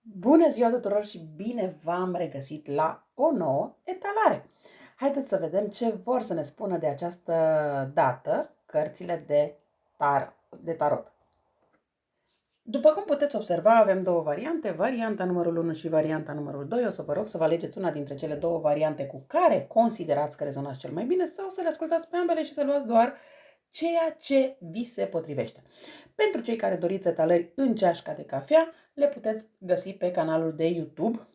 Bună ziua tuturor și bine v-am regăsit la o nouă etalare! Haideți să vedem ce vor să ne spună de această dată cărțile de tarot. După cum puteți observa, avem două variante, varianta numărul 1 și varianta numărul 2. O să vă rog să vă alegeți una dintre cele două variante cu care considerați că rezonați cel mai bine sau să le ascultați pe ambele și să luați doar ceea ce vi se potrivește. Pentru cei care doriți etalări în ceașca de cafea, le puteți găsi pe canalul de YouTube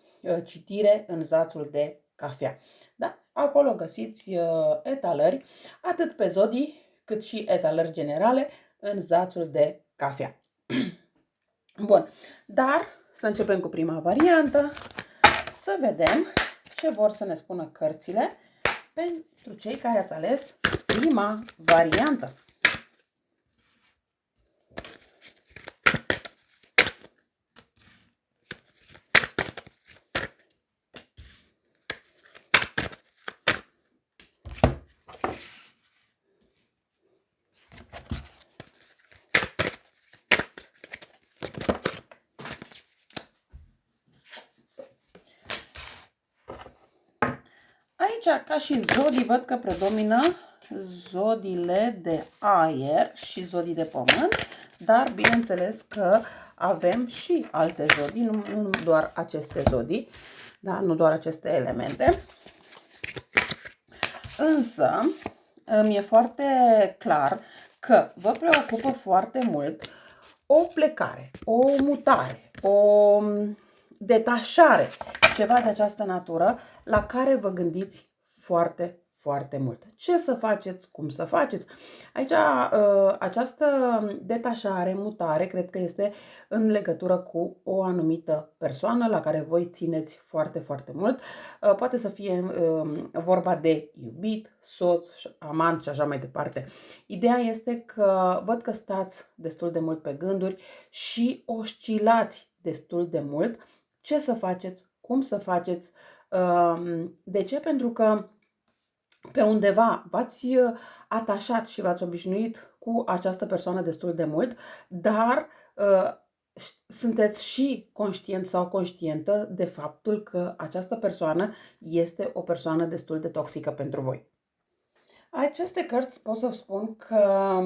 Citire în zațul de cafea. Da? Acolo găsiți etalări atât pe zodii cât și etalări generale în zațul de cafea. Bun, dar să începem cu prima variantă, să vedem ce vor să ne spună cărțile pentru cei care ați ales prima variantă. Aici, ca și zodii, văd că predomină zodiile de aer și zodii de pământ, dar bineînțeles că avem și alte zodii, nu doar aceste zodii, da? Nu doar aceste elemente. Însă, îmi e foarte clar că vă preocupă foarte mult o plecare, o mutare, o detașare, ceva de această natură la care vă gândiți foarte, foarte mult. Ce să faceți, cum să faceți. Aici această detașare, mutare, cred că este în legătură cu o anumită persoană la care voi țineți foarte, foarte mult. Poate să fie vorba de iubit, soț, amant și așa mai departe. Ideea este că văd că stați destul de mult pe gânduri și oscilați destul de mult. Ce să faceți, cum să faceți. De ce? Pentru că pe undeva v-ați atașat și v-ați obișnuit cu această persoană destul de mult, dar sunteți și conștient sau conștientă de faptul că această persoană este o persoană destul de toxică pentru voi. Aceste cărți pot să spun că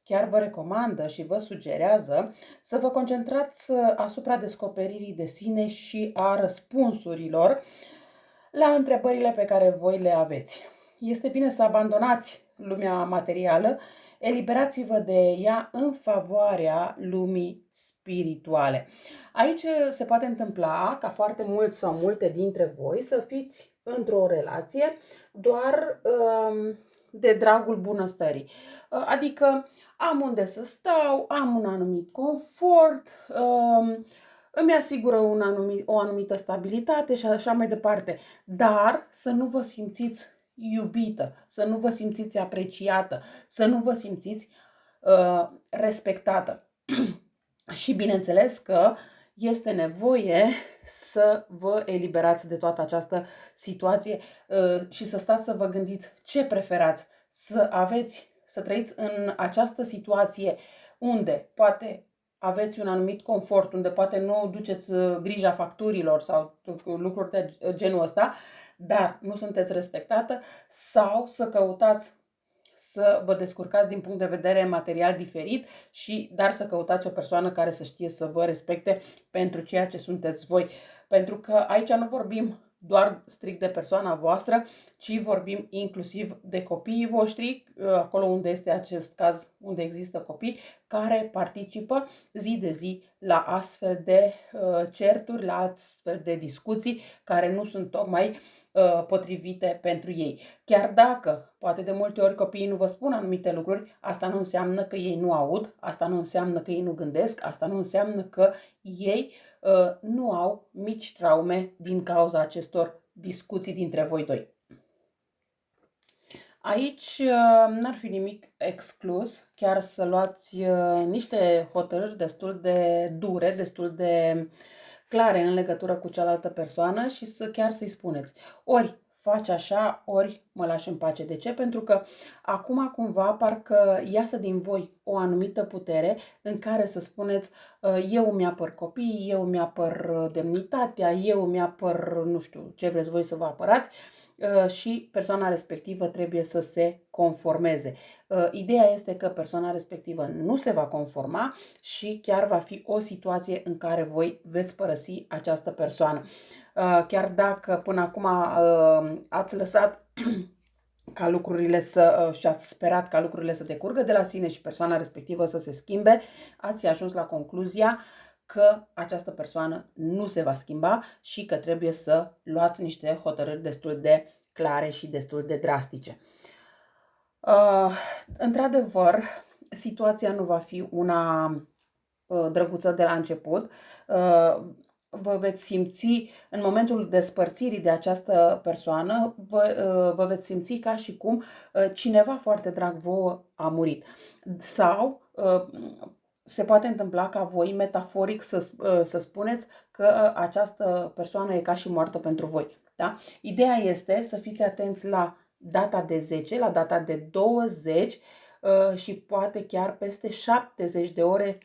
chiar vă recomandă și vă sugerează să vă concentrați asupra descoperirii de sine și a răspunsurilor la întrebările pe care voi le aveți. Este bine să abandonați lumea materială, eliberați-vă de ea în favoarea lumii spirituale. Aici se poate întâmpla ca foarte mulți sau multe dintre voi să fiți într-o relație doar de dragul bunăstării. Adică am unde să stau, am un anumit confort, îmi asigură o anumită stabilitate și așa mai departe. Dar să nu vă simțiți iubită, să nu vă simțiți apreciată, să nu vă simțiți respectată. Și bineînțeles că este nevoie să vă eliberați de toată această situație și să stați să vă gândiți ce preferați, să trăiți în această situație unde poate aveți un anumit confort, unde poate nu duceți grija facturilor sau lucruri de genul ăsta, dar nu sunteți respectată, sau să căutați să vă descurcați din punct de vedere material diferit, dar să căutați o persoană care să știe să vă respecte pentru ceea ce sunteți voi. Pentru că aici nu vorbim doar strict de persoana voastră, ci vorbim inclusiv de copiii voștri, acolo unde este acest caz, unde există copii care participă zi de zi la astfel de certuri, la astfel de discuții care nu sunt tocmai potrivite pentru ei. Chiar dacă, poate de multe ori copiii nu vă spun anumite lucruri, asta nu înseamnă că ei nu aud, asta nu înseamnă că ei nu gândesc, asta nu înseamnă că ei nu au mici traume din cauza acestor discuții dintre voi doi. Aici n-ar fi nimic exclus, chiar să luați niște hotărâri destul de dure, destul de clare în legătură cu cealaltă persoană și chiar să-i spuneți. Ori faci așa, ori mă lași în pace. De ce? Pentru că acum cumva parcă iasă din voi o anumită putere în care să spuneți eu îmi apăr copiii, eu îmi apăr demnitatea, eu îmi apăr, nu știu, ce vreți voi să vă apărați, și persoana respectivă trebuie să se conformeze. Ideea este că persoana respectivă nu se va conforma și chiar va fi o situație în care voi veți părăsi această persoană. Chiar dacă până acum ați lăsat ca lucrurile și ați sperat ca lucrurile să decurgă de la sine și persoana respectivă să se schimbe, ați ajuns la concluzia că această persoană nu se va schimba și că trebuie să luați niște hotărâri destul de clare și destul de drastice. Într-adevăr, situația nu va fi una drăguță de la început. Vă veți simți, în momentul despărțirii de această persoană, vă veți simți ca și cum cineva foarte drag vouă a murit. Sau se poate întâmpla ca voi, metaforic, să spuneți că această persoană e ca și moartă pentru voi. Da? Ideea este să fiți atenți la data de 10, la data de 20 și poate chiar peste 70 de ore,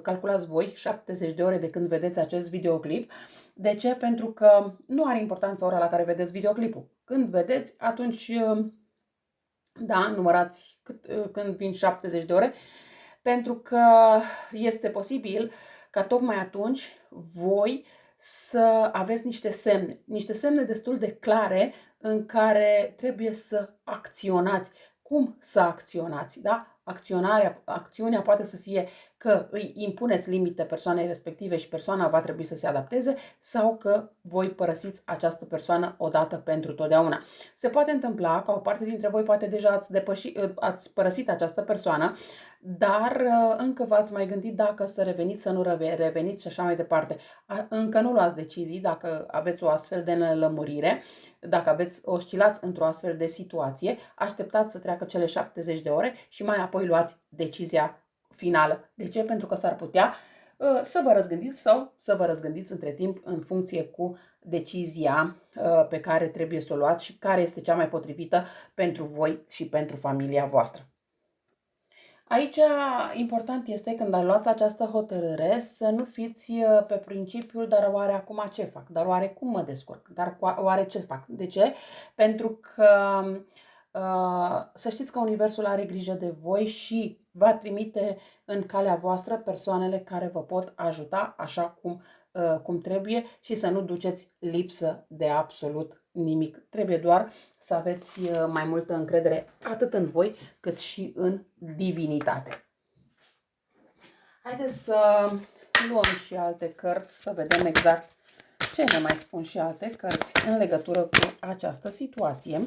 calculați voi, 70 de ore de când vedeți acest videoclip. De ce? Pentru că nu are importanță ora la care vedeți videoclipul. Când vedeți, atunci, da, numărați când vin 70 de ore, pentru că este posibil ca tocmai atunci voi să aveți niște semne destul de clare în care trebuie să acționați. Cum să acționați, da? Acțiunea poate să fie că îi impuneți limite persoanei respective și persoana va trebui să se adapteze sau că voi părăsiți această persoană odată pentru totdeauna. Se poate întâmpla că o parte dintre voi poate deja ați părăsit această persoană, dar încă v-ați mai gândit dacă să reveniți, să nu reveniți și așa mai departe. Încă nu luați decizii dacă aveți o astfel de nelămurire, dacă oscilați într-o astfel de situație, așteptați să treacă cele 70 de ore și mai apoi luați decizia finală. De ce? Pentru că s-ar putea să vă răzgândiți sau să vă răzgândiți între timp în funcție cu decizia pe care trebuie să o luați și care este cea mai potrivită pentru voi și pentru familia voastră. Aici important este când luați această hotărâre să nu fiți pe principiul dar oare acum ce fac, dar oare cum mă descurc, dar oare ce fac. De ce? Pentru că să știți că Universul are grijă de voi și va trimite în calea voastră persoanele care vă pot ajuta așa cum trebuie și să nu duceți lipsă de absolut nimic. Trebuie doar să aveți mai multă încredere atât în voi cât și în divinitate. Haideți să luăm și alte cărți, să vedem exact ce ne mai spun și alte cărți în legătură cu această situație.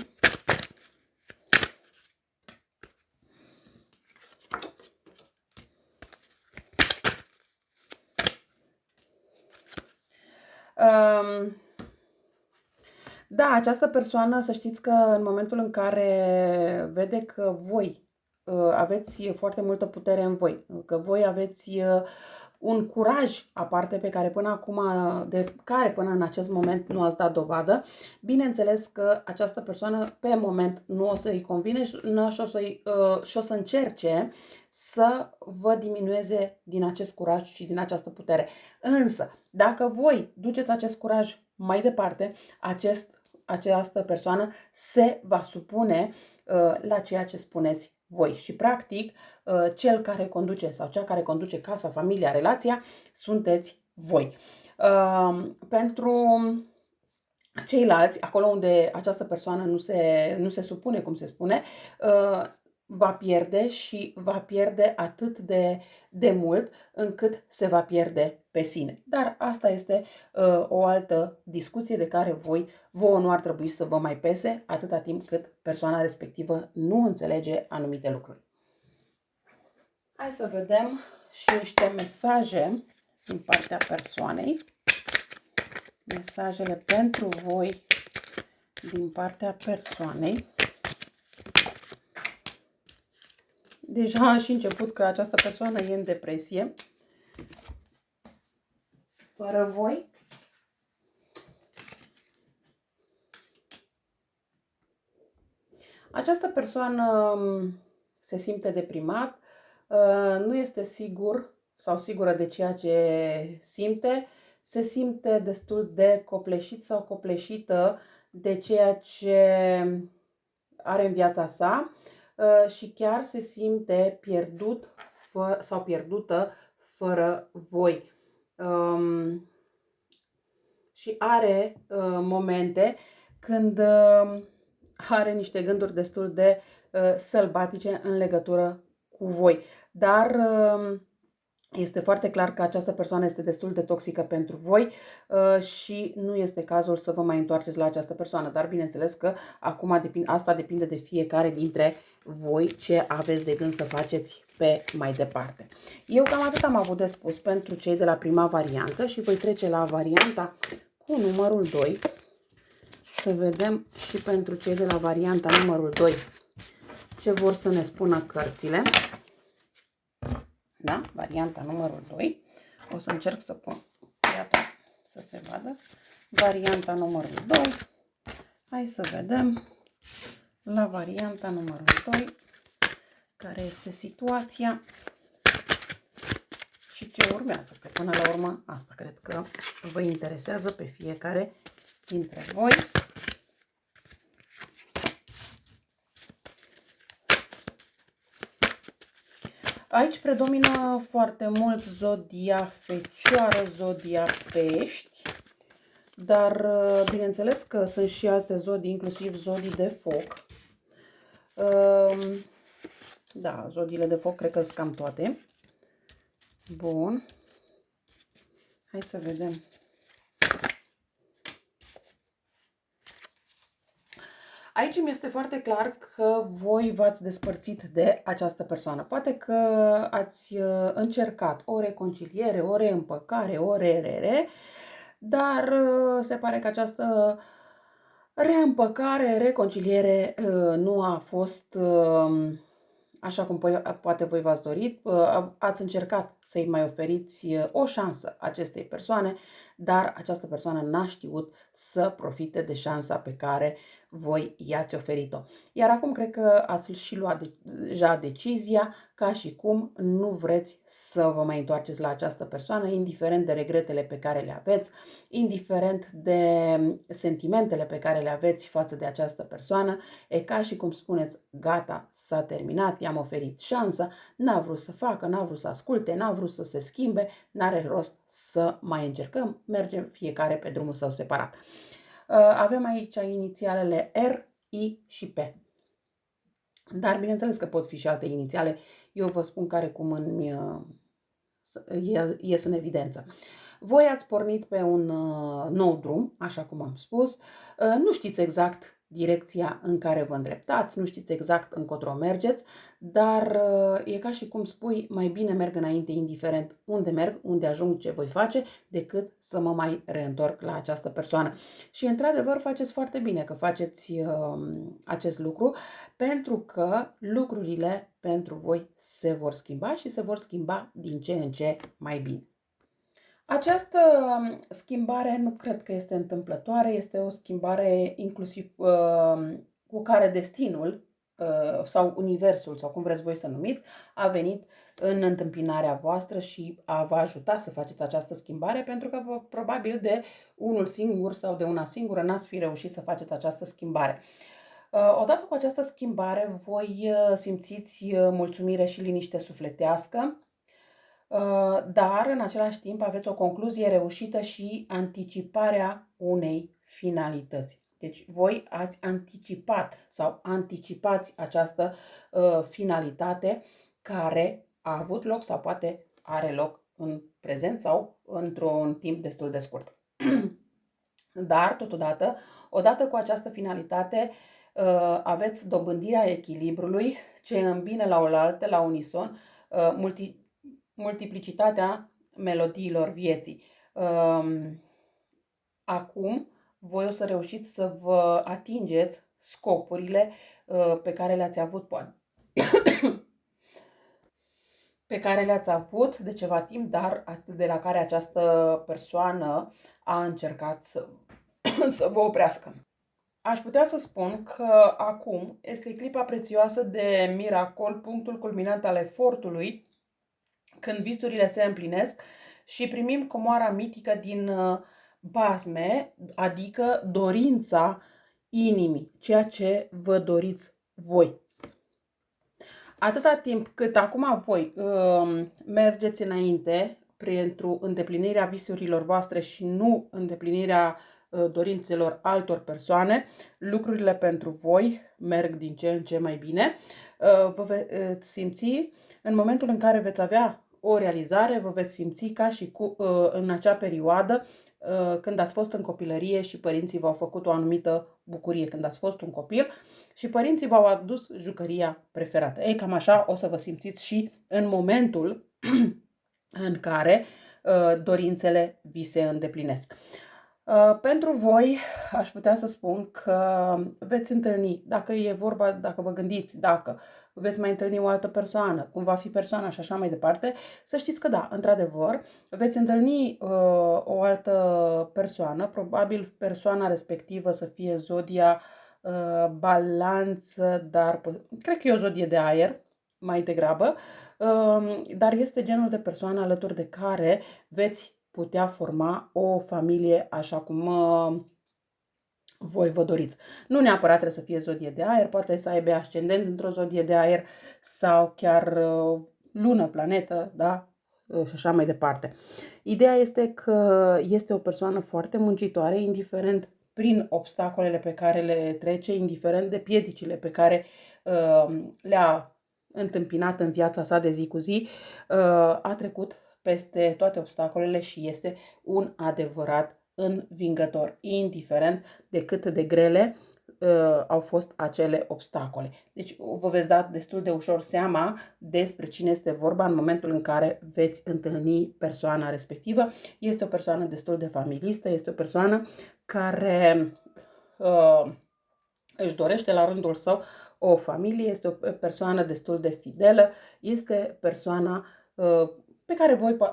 Da, această persoană, să știți că în momentul în care vede că voi aveți foarte multă putere în voi, că voi aveți un curaj aparte pe care de care până în acest moment nu ați dat dovadă, bineînțeles că această persoană pe moment nu o să-i convine și o să încerce să vă diminueze din acest curaj și din această putere. Însă, dacă voi duceți acest curaj mai departe, această persoană se va supune la ceea ce spuneți voi. Și practic, cel care conduce sau cea care conduce casa, familia, relația, sunteți voi. Pentru ceilalți, acolo unde această persoană nu se supune, cum se spune, va pierde și va pierde atât de mult încât se va pierde pe sine. Dar asta este o altă discuție de care vouă nu ar trebui să vă mai pese atâta timp cât persoana respectivă nu înțelege anumite lucruri. Hai să vedem și niște mesaje din partea persoanei. Mesajele pentru voi din partea persoanei. Deja a și început că această persoană e în depresie. Fără voi. Această persoană se simte deprimat, nu este sigur sau sigură de ceea ce simte, se simte destul de copleșit sau copleșită de ceea ce are în viața sa și chiar se simte pierdut sau pierdută fără voi. Și are momente când are niște gânduri destul de sălbatice în legătură cu voi. Dar este foarte clar că această persoană este destul de toxică pentru voi și nu este cazul să vă mai întoarceți la această persoană. Dar bineînțeles că acum asta depinde de fiecare dintre voi ce aveți de gând să faceți pe mai departe. Eu cam atât am avut de spus pentru cei de la prima variantă și voi trece la varianta cu numărul 2. Să vedem și pentru cei de la varianta numărul 2 ce vor să ne spună cărțile. Da? Varianta numărul 2. O să încerc să pun, iată, să se vadă. Varianta numărul 2. Hai să vedem la varianta numărul 2 care este situația și ce urmează. Că până la urmă asta cred că vă interesează pe fiecare dintre voi. Aici predomină foarte mult zodia Fecioară, zodia Pești, dar bineînțeles că sunt și alte zodii, inclusiv zodii de foc. Da, zodiile de foc cred că sunt cam toate. Bun. Hai să vedem. Aici mi este foarte clar că voi v-ați despărțit de această persoană. Poate că ați încercat o reconciliere, o reîmpăcare, o rerere, dar se pare că această reîmpăcare, reconciliere nu a fost așa cum poate voi v-ați dorit. Ați încercat să-i mai oferiți o șansă acestei persoane, dar această persoană n-a știut să profite de șansa pe care voi i-ați oferit-o. Iar acum cred că ați și luat deja decizia ca și cum nu vreți să vă mai întoarceți la această persoană, indiferent de regretele pe care le aveți, indiferent de sentimentele pe care le aveți față de această persoană. E ca și cum spuneți, gata, s-a terminat, i-am oferit șansa, n-a vrut să facă, n-a vrut să asculte, n-a vrut să se schimbe, n-are rost să mai încercăm, mergem fiecare pe drumul său separat. Avem aici inițialele R, I și P. Dar bineînțeles că pot fi și alte inițiale. Eu vă spun care cum îmi ies în evidență. Voi ați pornit pe un nou drum, așa cum am spus. Nu știți exact direcția în care vă îndreptați, nu știți exact încotro mergeți, dar e ca și cum spui, mai bine merg înainte indiferent unde merg, unde ajung, ce voi face, decât să mă mai reîntorc la această persoană. Și într-adevăr faceți foarte bine că faceți acest lucru, pentru că lucrurile pentru voi se vor schimba și se vor schimba din ce în ce mai bine. Această schimbare nu cred că este întâmplătoare, este o schimbare inclusiv cu care destinul sau universul, sau cum vreți voi să numiți, a venit în întâmpinarea voastră și a vă ajuta să faceți această schimbare, pentru că probabil de unul singur sau de una singură n-ați fi reușit să faceți această schimbare. Odată cu această schimbare voi simțiți mulțumire și liniște sufletească, dar în același timp aveți o concluzie reușită și anticiparea unei finalități. Deci voi ați anticipat sau anticipați această finalitate care a avut loc sau poate are loc în prezent sau într-un timp destul de scurt. Dar, totodată, odată cu această finalitate, aveți dobândirea echilibrului ce îmbină la oaltă, la unison, multiplicitatea melodiilor vieții. Acum, voi o să reușiți să vă atingeți scopurile pe care le-ați avut, pe care le-ați avut de ceva timp, dar de la care această persoană a încercat să vă oprească. aș putea să spun că acum este clipa prețioasă de miracol, punctul culminant al efortului, când visurile se împlinesc și primim comoara mitică din basme, adică dorința inimii, ceea ce vă doriți voi. Atâta timp cât acum voi mergeți înainte pentru îndeplinirea visurilor voastre și nu îndeplinirea dorințelor altor persoane, lucrurile pentru voi merg din ce în ce mai bine. Vă veți simți, în momentul în care veți avea o realizare, vă veți simți ca și în acea perioadă când ați fost în copilărie și părinții v-au făcut o anumită bucurie, când ați fost un copil și părinții v-au adus jucăria preferată. Ei, cam așa o să vă simțiți și în momentul în care dorințele vi se îndeplinesc. Pentru voi aș putea să spun că veți întâlni, dacă e vorba, dacă vă gândiți, dacă veți mai întâlni o altă persoană, cum va fi persoana și așa mai departe, să știți că da, într-adevăr, veți întâlni o altă persoană, probabil persoana respectivă să fie zodia Balanță, dar cred că e o zodie de aer, mai degrabă, dar este genul de persoană alături de care veți putea forma o familie așa cum voi vă doriți. Nu neapărat trebuie să fie zodie de aer, poate să aibă ascendent într-o zodie de aer sau chiar lună, planetă, da? Și așa mai departe. Ideea este că este o persoană foarte muncitoare, indiferent prin obstacolele pe care le trece, indiferent de piedicile pe care le-a întâmpinat în viața sa de zi cu zi, a trecut peste toate obstacolele și este un adevărat învingător, indiferent de cât de grele au fost acele obstacole. Deci vă veți da destul de ușor seama despre cine este vorba în momentul în care veți întâlni persoana respectivă. Este o persoană destul de familistă, este o persoană care își dorește la rândul său o familie, este o persoană destul de fidelă, este persoana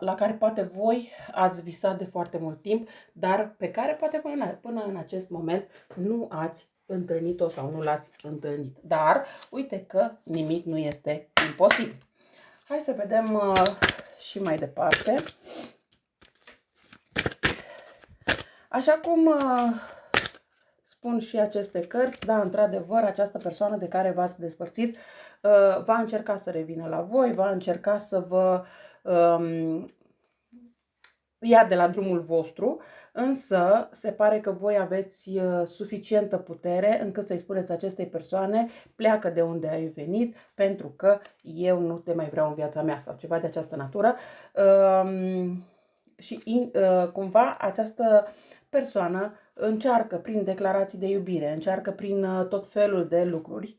la care poate voi ați visat de foarte mult timp, dar pe care poate până în acest moment nu ați întâlnit-o sau nu l-ați întâlnit. Dar uite că nimic nu este imposibil. Hai să vedem și mai departe. Așa cum spun și aceste cărți, da, într-adevăr, această persoană de care v-ați despărțit va încerca să revină la voi, va încerca să vă ia de la drumul vostru, însă se pare că voi aveți suficientă putere încât să-i spuneți acestei persoane: pleacă de unde ai venit, pentru că eu nu te mai vreau în viața mea, sau ceva de această natură. Și cumva această persoană încearcă prin declarații de iubire, încearcă prin tot felul de lucruri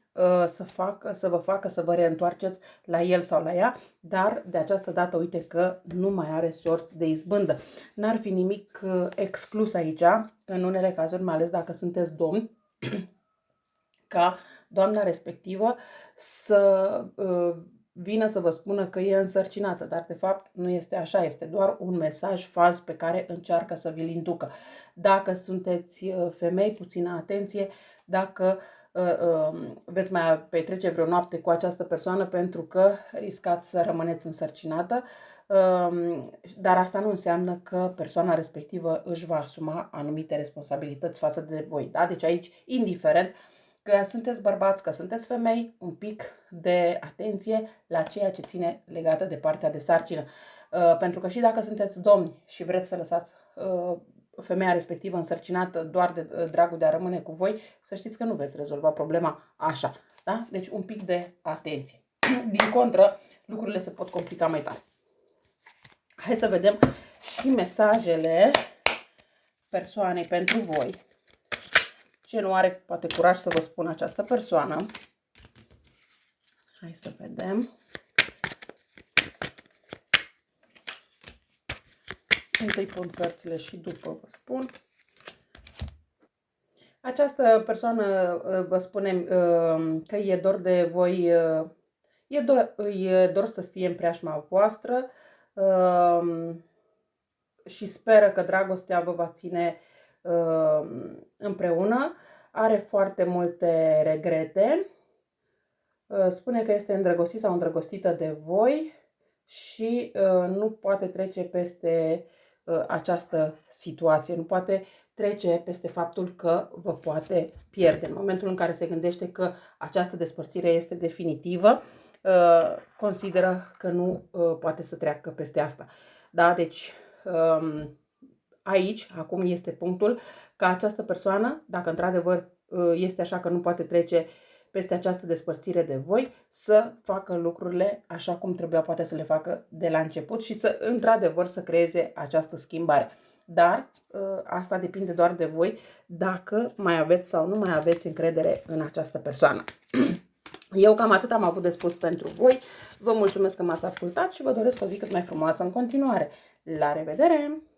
să vă facă să vă reîntoarceți la el sau la ea, dar de această dată uite că nu mai are sorți de izbândă. N-ar fi nimic exclus aici, în unele cazuri, mai ales dacă sunteți domni, ca doamna respectivă să vină să vă spună că e însărcinată, dar de fapt nu este așa, este doar un mesaj fals pe care încearcă să vi-l inducă. Dacă sunteți femei, puțină atenție, dacă veți mai petrece vreo noapte cu această persoană pentru că riscați să rămâneți însărcinată, dar asta nu înseamnă că persoana respectivă își va asuma anumite responsabilități față de voi. Da? Deci aici, indiferent că sunteți bărbați, că sunteți femei, un pic de atenție la ceea ce ține legată de partea de sarcină. Pentru că și dacă sunteți domni și vreți să lăsați femeia respectivă însărcinată doar de dragul de a rămâne cu voi, să știți că nu veți rezolva problema așa. Da? Deci un pic de atenție. Din contră, lucrurile se pot complica mai tare. Hai să vedem și mesajele persoanei pentru voi. Ce nu are poate curaj să vă spun această persoană. Hai să vedem. Întâi pun cărțile și după vă spun. Această persoană vă spune că e dor de voi, e dor să fie în preajma voastră și speră că dragostea vă va ține împreună. are foarte multe regrete, spune că este îndrăgostit sau îndrăgostită de voi și nu poate trece peste această situație, nu poate trece peste faptul că vă poate pierde. În momentul în care se gândește că această despărțire este definitivă, consideră că nu poate să treacă peste asta. Da? Deci aici, acum este punctul ca această persoană, dacă într-adevăr este așa că nu poate trece peste această despărțire de voi, să facă lucrurile așa cum trebuia poate să le facă de la început și să, într-adevăr, să creeze această schimbare. Dar asta depinde doar de voi, dacă mai aveți sau nu mai aveți încredere în această persoană. Eu cam atât am avut de spus pentru voi. Vă mulțumesc că m-ați ascultat și vă doresc o zi cât mai frumoasă în continuare. La revedere!